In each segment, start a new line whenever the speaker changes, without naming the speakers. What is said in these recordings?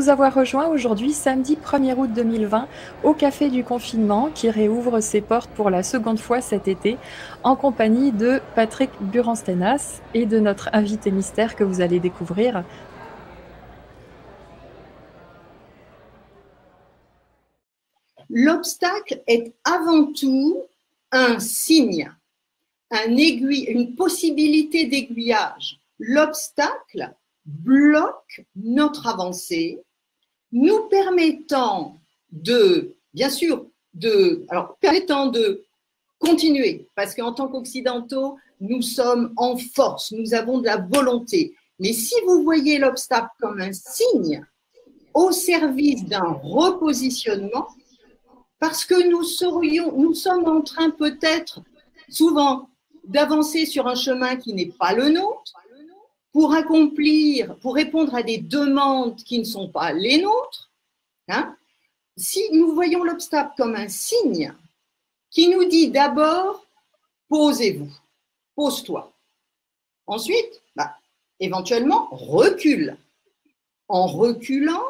nous avoir rejoints aujourd'hui, samedi 1er août 2020, au Café du Confinement, qui réouvre ses portes pour la seconde fois cet été, en compagnie de Patrick Buranstenas et de notre invité mystère que vous allez découvrir.
L'obstacle est avant tout un signe, une possibilité d'aiguillage. L'obstacle bloque notre avancée, nous permettant permettant de continuer, parce qu'en tant qu'occidentaux, nous sommes en force, nous avons de la volonté. Mais si vous voyez l'obstacle comme un signe au service d'un repositionnement, parce que nous sommes en train peut-être souvent d'avancer sur un chemin qui n'est pas le nôtre, pour répondre à des demandes qui ne sont pas les nôtres. Hein. Si nous voyons l'obstacle comme un signe qui nous dit d'abord, posez-vous, pose-toi. Ensuite, éventuellement, recule. En reculant,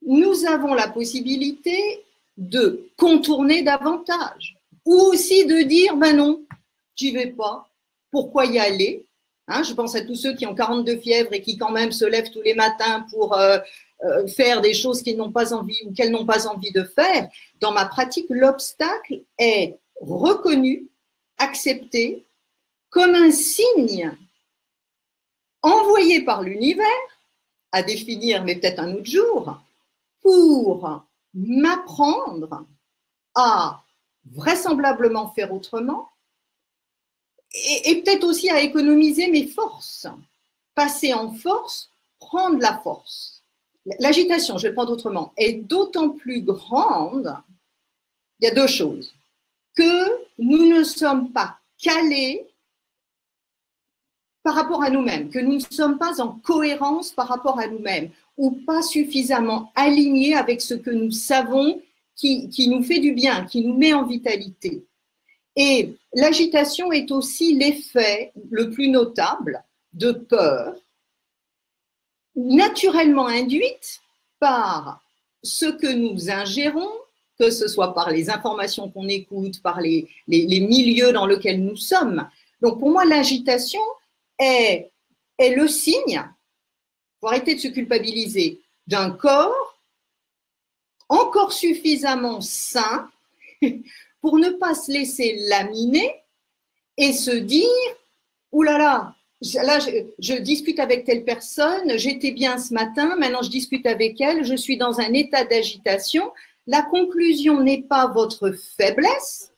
nous avons la possibilité de contourner davantage, ou aussi de dire non, j'y vais pas, pourquoi y aller, hein, je pense à tous ceux qui ont 42 fièvres et qui quand même se lèvent tous les matins pour faire des choses qu'ils n'ont pas envie ou qu'elles n'ont pas envie de faire. Dans ma pratique, l'obstacle est reconnu, accepté comme un signe envoyé par l'univers, à définir mais peut-être un autre jour, pour m'apprendre à vraisemblablement faire autrement et peut-être aussi à économiser mes forces. Passer en force, prendre la force. L'agitation, je vais le prendre autrement, est d'autant plus grande, il y a deux choses, que nous ne sommes pas calés par rapport à nous-mêmes, que nous ne sommes pas en cohérence par rapport à nous-mêmes, ou pas suffisamment alignés avec ce que nous savons qui nous fait du bien, qui nous met en vitalité. Et l'agitation est aussi l'effet le plus notable de peur, naturellement induite par ce que nous ingérons, que ce soit par les informations qu'on écoute, par les milieux dans lesquels nous sommes. Donc pour moi, l'agitation est le signe, il faut arrêter de se culpabiliser, d'un corps encore suffisamment sain pour ne pas se laisser laminer et se dire « Ouh là là, je discute avec telle personne, j'étais bien ce matin, maintenant je discute avec elle, je suis dans un état d'agitation. » La conclusion n'est pas votre faiblesse,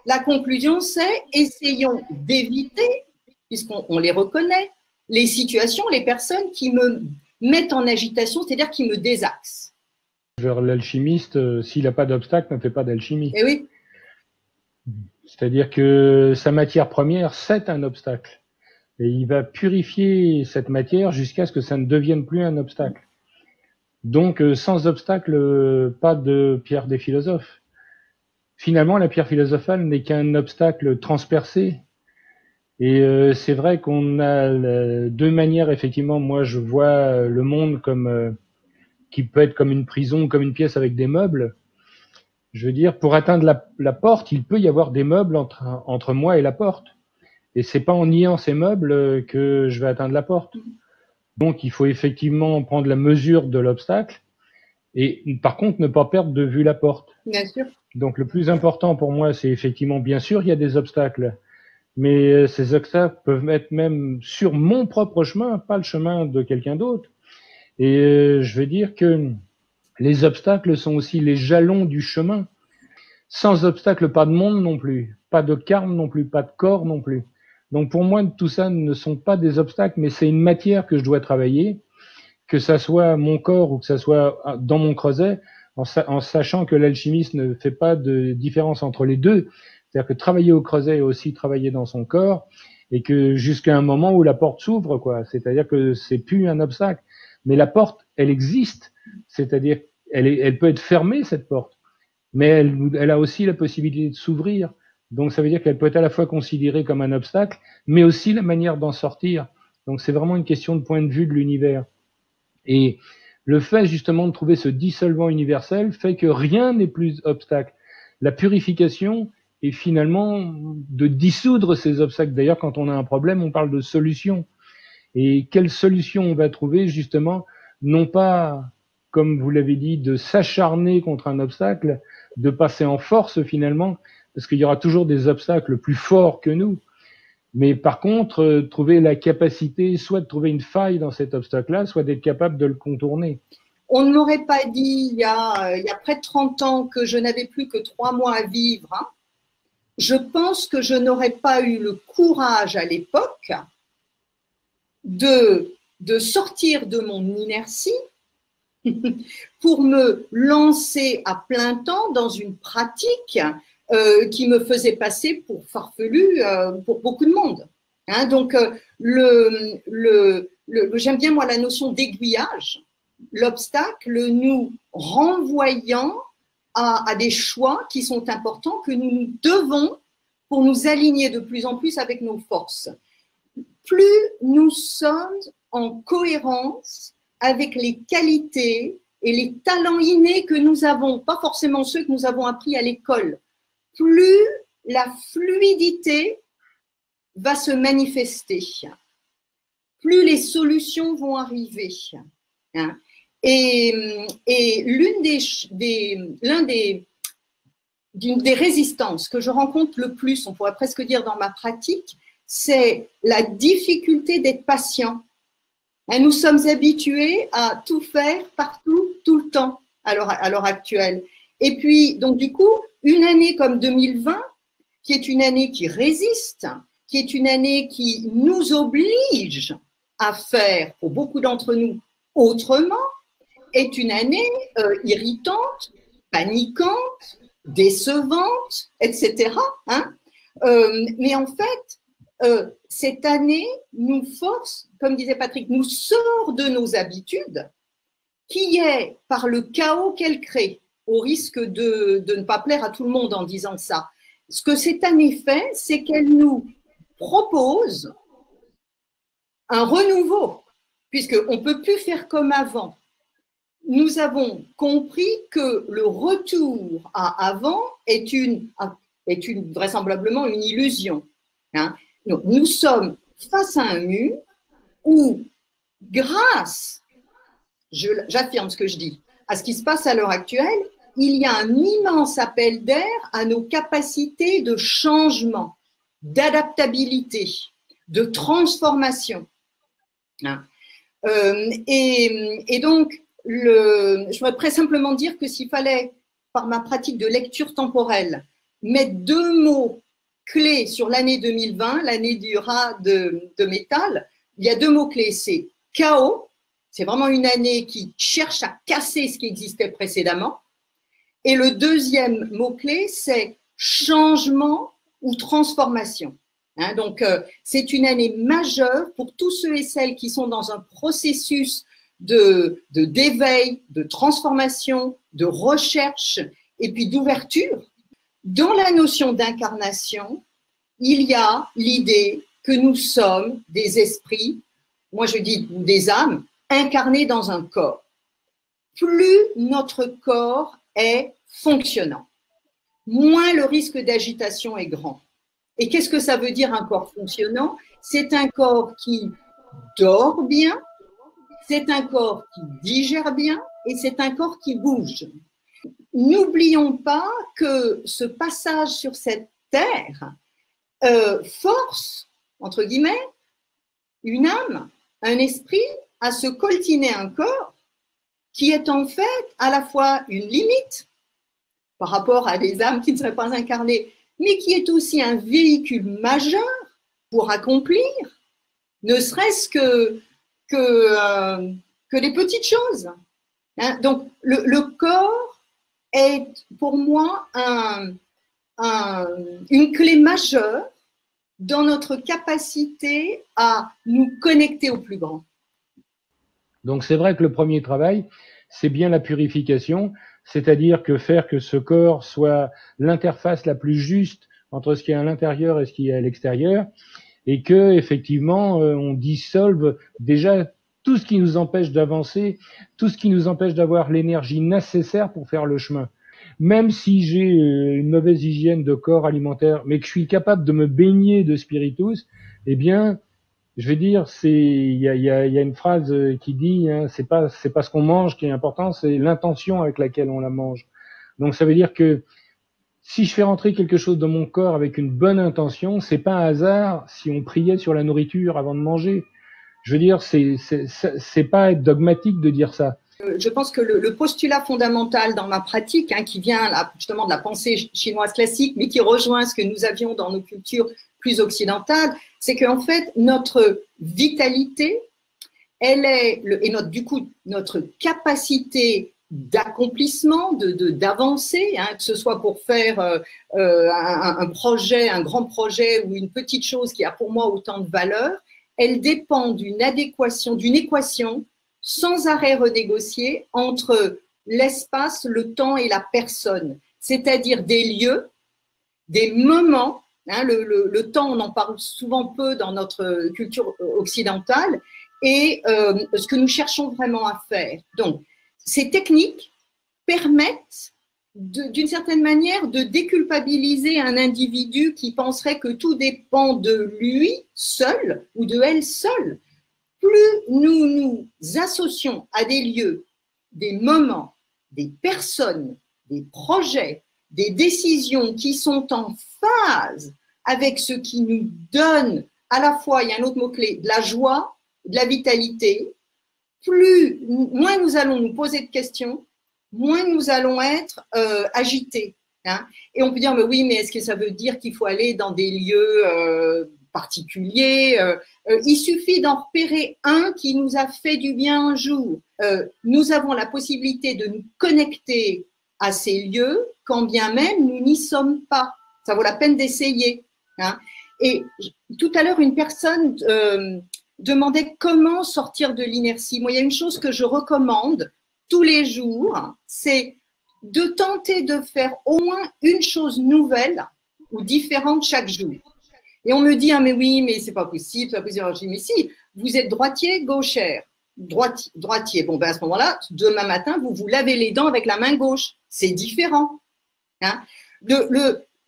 la conclusion c'est essayons d'éviter, puisqu'on les reconnaît, les situations, les personnes qui me mettent en agitation, c'est-à-dire qui me désaxent.
Genre l'alchimiste, s'il n'a pas d'obstacle, ne fait pas d'alchimie.
Eh oui.
C'est-à-dire que sa matière première, c'est un obstacle. Et il va purifier cette matière jusqu'à ce que ça ne devienne plus un obstacle. Donc, sans obstacle, pas de pierre des philosophes. Finalement, la pierre philosophale n'est qu'un obstacle transpercé. Et c'est vrai qu'on a deux manières, effectivement. Moi, je vois le monde comme qui peut être comme une prison, comme une pièce avec des meubles. Je veux dire, pour atteindre la porte, il peut y avoir des meubles entre moi et la porte. Et c'est pas en niant ces meubles que je vais atteindre la porte. Donc, il faut effectivement prendre la mesure de l'obstacle et, par contre, ne pas perdre de vue la porte.
Bien sûr.
Donc, le plus important pour moi, c'est effectivement, bien sûr, il y a des obstacles, mais ces obstacles peuvent être même sur mon propre chemin, pas le chemin de quelqu'un d'autre. Et je veux dire que les obstacles sont aussi les jalons du chemin. Sans obstacle, pas de monde non plus, pas de karma non plus, pas de corps non plus. Donc pour moi, tout ça ne sont pas des obstacles, mais c'est une matière que je dois travailler, que ça soit mon corps ou que ça soit dans mon creuset, en sachant que l'alchimiste ne fait pas de différence entre les deux. C'est-à-dire que travailler au creuset est aussi travailler dans son corps, et que jusqu'à un moment où la porte s'ouvre, quoi. C'est-à-dire que c'est plus un obstacle. Mais la porte, elle existe. C'est-à-dire, elle peut être fermée, cette porte. Mais elle a aussi la possibilité de s'ouvrir. Donc ça veut dire qu'elle peut être à la fois considérée comme un obstacle, mais aussi la manière d'en sortir. Donc c'est vraiment une question de point de vue de l'univers. Et le fait justement de trouver ce dissolvant universel fait que rien n'est plus obstacle. La purification est finalement de dissoudre ces obstacles. D'ailleurs, quand on a un problème, on parle de solution. Et quelle solution on va trouver justement, non pas, comme vous l'avez dit, de s'acharner contre un obstacle, de passer en force finalement, parce qu'il y aura toujours des obstacles plus forts que nous. Mais par contre, trouver la capacité, soit de trouver une faille dans cet obstacle-là, soit d'être capable de le contourner.
On ne m'aurait pas dit il y a près de 30 ans que je n'avais plus que 3 mois à vivre. Hein. Je pense que je n'aurais pas eu le courage à l'époque de sortir de mon inertie pour me lancer à plein temps dans une pratique qui me faisait passer pour farfelu pour beaucoup de monde. Hein, donc, j'aime bien moi la notion d'aiguillage, l'obstacle nous renvoyant à des choix qui sont importants que nous devons pour nous aligner de plus en plus avec nos forces. Plus nous sommes en cohérence avec les qualités et les talents innés que nous avons, pas forcément ceux que nous avons appris à l'école, plus la fluidité va se manifester, plus les solutions vont arriver. Hein. Et l'une des résistances que je rencontre le plus, on pourrait presque dire dans ma pratique, c'est la difficulté d'être patient. Nous sommes habitués à tout faire partout, tout le temps, à l'heure actuelle. Et puis, donc du coup, une année comme 2020, qui est une année qui résiste, qui est une année qui nous oblige à faire, pour beaucoup d'entre nous, autrement, est une année irritante, paniquante, décevante, etc. Hein. Mais en fait, cette année nous force, comme disait Patrick, nous sort de nos habitudes, qui est par le chaos qu'elle crée, au risque de ne pas plaire à tout le monde en disant ça. Ce que cette année fait, c'est qu'elle nous propose un renouveau, puisqu'on ne peut plus faire comme avant. Nous avons compris que le retour à avant est vraisemblablement une illusion. Hein. Donc, nous sommes face à un mur où, grâce, j'affirme ce que je dis, à ce qui se passe à l'heure actuelle, il y a un immense appel d'air à nos capacités de changement, d'adaptabilité, de transformation. Hein. Et donc, je voudrais très simplement dire que s'il fallait, par ma pratique de lecture temporelle, mettre 2 mots clés sur l'année 2020, l'année du rat de métal, il y a 2 mots clés, c'est chaos, c'est vraiment une année qui cherche à casser ce qui existait précédemment, et le deuxième mot-clé, c'est changement ou transformation. Hein, donc, c'est une année majeure pour tous ceux et celles qui sont dans un processus d'éveil, de transformation, de recherche et puis d'ouverture. Dans la notion d'incarnation, il y a l'idée que nous sommes des esprits, moi je dis des âmes, incarnées dans un corps. Plus notre corps est fonctionnant, moins le risque d'agitation est grand. Et qu'est-ce que ça veut dire un corps fonctionnant? C'est un corps qui dort bien, c'est un corps qui digère bien et c'est un corps qui bouge. N'oublions pas que ce passage sur cette terre force, entre guillemets, une âme, un esprit à se coltiner un corps qui est en fait à la fois une limite par rapport à des âmes qui ne seraient pas incarnées, mais qui est aussi un véhicule majeur pour accomplir, ne serait-ce que des petites choses. Hein? Donc, le corps est pour moi une clé majeure dans notre capacité à nous connecter au plus grand.
Donc, c'est vrai que le premier travail, c'est bien la purification, c'est-à-dire que faire que ce corps soit l'interface la plus juste entre ce qui est à l'intérieur et ce qui est à l'extérieur, et que effectivement on dissolve déjà tout ce qui nous empêche d'avancer, tout ce qui nous empêche d'avoir l'énergie nécessaire pour faire le chemin. Même si j'ai une mauvaise hygiène de corps alimentaire, mais que je suis capable de me baigner de spiritus, eh bien, je vais dire, il y a une phrase qui dit, hein, c'est pas ce qu'on mange qui est important, c'est l'intention avec laquelle on la mange. Donc ça veut dire que si je fais rentrer quelque chose dans mon corps avec une bonne intention, c'est pas un hasard si on priait sur la nourriture avant de manger. Je veux dire, c'est pas être dogmatique de dire ça.
Je pense que le postulat fondamental dans ma pratique, hein, qui vient là, justement de la pensée chinoise classique, mais qui rejoint ce que nous avions dans nos cultures plus occidentales, c'est qu'en fait, notre vitalité, elle est, notre capacité d'accomplissement, d'avancer, hein, que ce soit pour faire un projet, un grand projet ou une petite chose qui a pour moi autant de valeur, elle dépend d'une équation sans arrêt renégociée entre l'espace, le temps et la personne, c'est-à-dire des lieux, des moments. Hein, le temps, on en parle souvent peu dans notre culture occidentale, et ce que nous cherchons vraiment à faire. Donc, ces techniques permettent, d'une certaine manière, de déculpabiliser un individu qui penserait que tout dépend de lui seul ou de elle seule. Plus nous nous associons à des lieux, des moments, des personnes, des projets, des décisions qui sont en phase avec ce qui nous donne à la fois, il y a un autre mot-clé, de la joie, de la vitalité, moins nous allons nous poser de questions, moins nous allons être agités. Hein. Et on peut dire, mais oui, mais est-ce que ça veut dire qu'il faut aller dans des lieux particuliers? Il suffit d'en repérer un qui nous a fait du bien un jour. Nous avons la possibilité de nous connecter à ces lieux, quand bien même nous n'y sommes pas. Ça vaut la peine d'essayer. Hein. Et tout à l'heure, une personne demandait comment sortir de l'inertie. Moi, il y a une chose que je recommande tous les jours, c'est de tenter de faire au moins une chose nouvelle ou différente chaque jour. Et on me dit, ah mais oui, mais c'est pas possible, c'est pas possible. Alors, je dis, mais si, vous êtes droitier, gauchère, droitier. Bon, ben à ce moment-là, demain matin, vous vous lavez les dents avec la main gauche. C'est différent. Hein.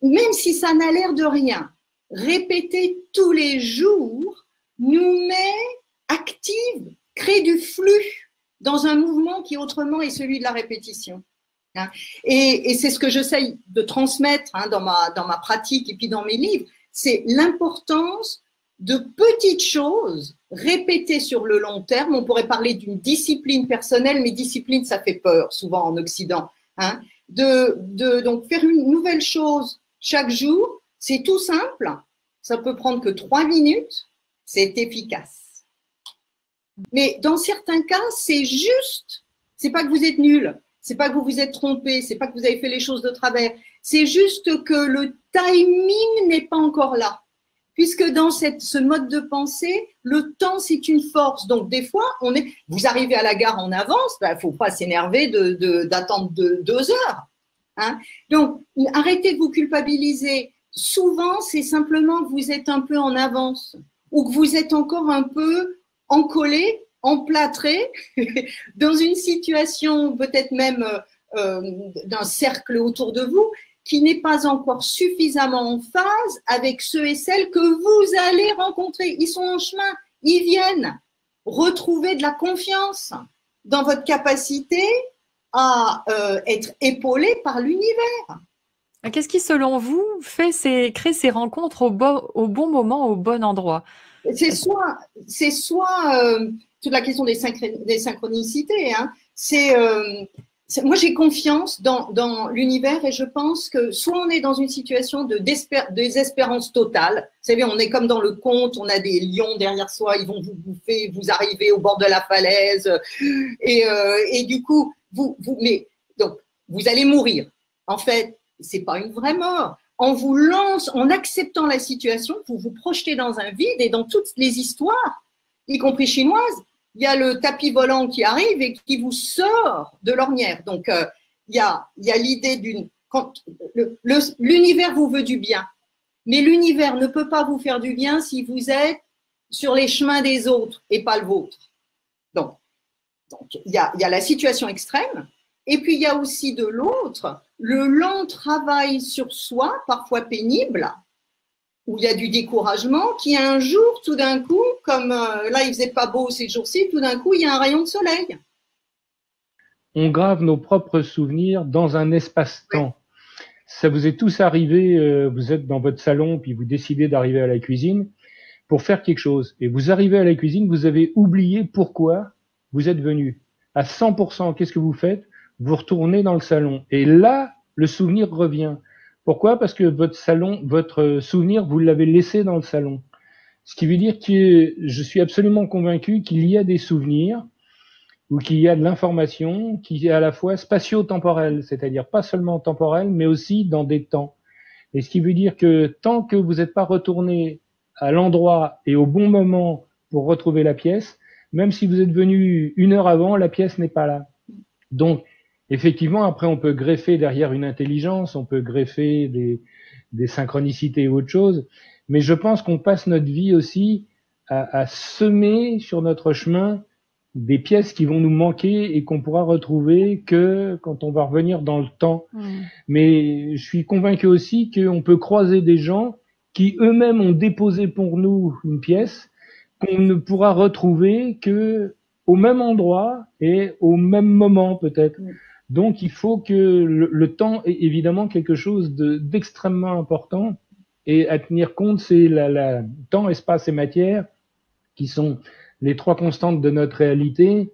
Même si ça n'a l'air de rien, répéter tous les jours nous met active, crée du flux dans un mouvement qui autrement est celui de la répétition. Hein. Et c'est ce que j'essaye de transmettre hein, dans ma pratique et puis dans mes livres, c'est l'importance de petites choses répétées sur le long terme. On pourrait parler d'une discipline personnelle, mais discipline, ça fait peur, souvent en Occident. Hein. Donc, faire une nouvelle chose chaque jour, c'est tout simple. Ça peut prendre que 3 minutes, c'est efficace. Mais dans certains cas, c'est juste. C'est pas que vous êtes nul, c'est pas que vous vous êtes trompé, c'est pas que vous avez fait les choses de travers. C'est juste que le timing n'est pas encore là. Puisque dans ce mode de pensée, le temps, c'est une force. Donc, des fois, vous arrivez à la gare en avance, il ne faut pas s'énerver d'attendre 2 heures. Hein. Donc, arrêtez de vous culpabiliser. Souvent, c'est simplement que vous êtes un peu en avance ou que vous êtes encore un peu encollé, emplâtré dans une situation peut-être même d'un cercle autour de vous qui n'est pas encore suffisamment en phase avec ceux et celles que vous allez rencontrer. Ils sont en chemin, ils viennent retrouver de la confiance dans votre capacité à être épaulé par l'univers.
Qu'est-ce qui, selon vous, crée ces rencontres au bon moment, au bon endroit?
C'est soit toute la question des synchronicités. Hein. Moi, j'ai confiance dans l'univers et je pense que soit on est dans une situation de désespérance totale. Vous savez, on est comme dans le conte, on a des lions derrière soi, ils vont vous bouffer, vous arrivez au bord de la falaise et du coup, donc, vous allez mourir. En fait, c'est pas une vraie mort. En acceptant la situation, vous vous projetez dans un vide et dans toutes les histoires, y compris chinoises, il y a le tapis volant qui arrive et qui vous sort de l'ornière. Donc, il y a l'idée l'univers vous veut du bien, mais l'univers ne peut pas vous faire du bien si vous êtes sur les chemins des autres et pas le vôtre. Donc il y a la situation extrême, et puis il y a aussi de l'autre, le lent travail sur soi, parfois pénible, où il y a du découragement, qui un jour, tout d'un coup, comme là, il faisait pas beau ces jours-ci, tout d'un coup, il y a un rayon de soleil.
On grave nos propres souvenirs dans un espace-temps. Ça vous est tous arrivé, vous êtes dans votre salon, puis vous décidez d'arriver à la cuisine pour faire quelque chose. Et vous arrivez à la cuisine, vous avez oublié pourquoi vous êtes venu. À 100%, qu'est-ce que vous faites? Vous retournez dans le salon. Et là, le souvenir revient. Pourquoi? Parce que votre souvenir, vous l'avez laissé dans le salon. Ce qui veut dire que je suis absolument convaincu qu'il y a des souvenirs ou qu'il y a de l'information qui est à la fois spatio-temporelle, c'est-à-dire pas seulement temporelle, mais aussi dans des temps. Et ce qui veut dire que tant que vous n'êtes pas retourné à l'endroit et au bon moment pour retrouver la pièce, même si vous êtes venu 1 heure avant, la pièce n'est pas là. Donc, effectivement, après, on peut greffer derrière une intelligence, on peut greffer des synchronicités ou autre chose, mais je pense qu'on passe notre vie aussi à semer sur notre chemin des pièces qui vont nous manquer et qu'on pourra retrouver que quand on va revenir dans le temps. Mais je suis convaincu aussi qu'on peut croiser des gens qui eux-mêmes ont déposé pour nous une pièce qu'on ne pourra retrouver que au même endroit et au même moment peut-être. Donc il faut que le temps est évidemment quelque chose d'extrêmement important, et à tenir compte, c'est la temps, espace et matière qui sont les 3 constantes de notre réalité.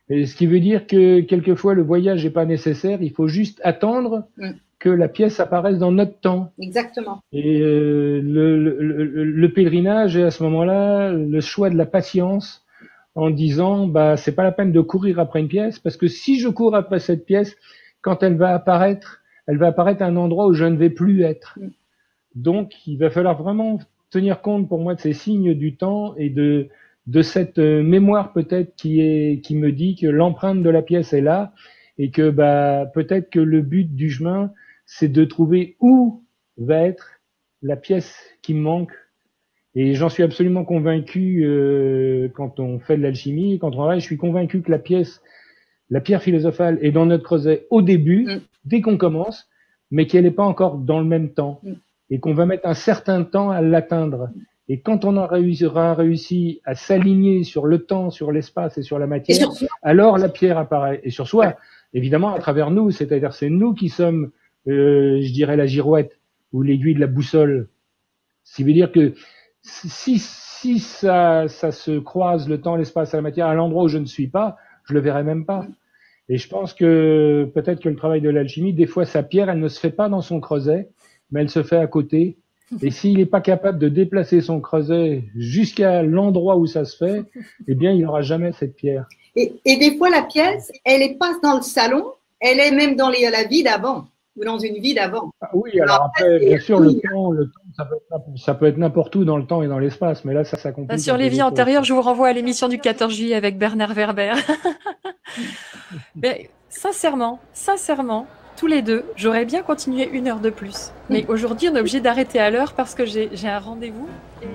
Et ce qui veut dire que quelquefois le voyage n'est pas nécessaire, il faut juste attendre que la pièce apparaisse dans notre temps.
Exactement.
Et le pèlerinage est à ce moment-là le choix de la patience, en disant c'est pas la peine de courir après une pièce, parce que si je cours après cette pièce, quand elle va apparaître à un endroit où je ne vais plus être. Donc il va falloir vraiment tenir compte pour moi de ces signes du temps et de cette mémoire peut-être qui me dit que l'empreinte de la pièce est là, et que peut-être que le but du chemin, c'est de trouver où va être la pièce qui me manque. Et j'en suis absolument convaincu quand on fait de l'alchimie, quand on travaille, je suis convaincu que la pierre philosophale est dans notre creuset au début, dès qu'on commence, mais qu'elle n'est pas encore dans le même temps, et qu'on va mettre un certain temps à l'atteindre. Et quand on aura réussi à s'aligner sur le temps, sur l'espace et sur la matière, alors la pierre apparaît. Et sur soi, évidemment, à travers nous, c'est-à-dire c'est nous qui sommes, je dirais, la girouette ou l'aiguille de la boussole. Ce qui veut dire que si ça se croise, le temps, l'espace et la matière, à l'endroit où je ne suis pas, je le verrai même pas. Et je pense que peut-être que le travail de l'alchimie, des fois, sa pierre, elle ne se fait pas dans son creuset, mais elle se fait à côté. Et s'il n'est pas capable de déplacer son creuset jusqu'à l'endroit où ça se fait, eh bien, il n'aura jamais cette pierre.
Et des fois, la pièce, elle n'est pas dans le salon, elle est même dans la vie d'avant, ou dans une vie d'avant.
Ah oui, alors après, bien sûr, le temps, ça peut être n'importe où dans le temps et dans l'espace, mais là, ça complique.
Sur les vies antérieures, je vous renvoie à l'émission du 14 juillet avec Bernard Werber. Mais sincèrement, tous les deux, j'aurais bien continué 1 heure de plus. Mais aujourd'hui, on est obligé d'arrêter à l'heure parce que j'ai un rendez-vous. Et...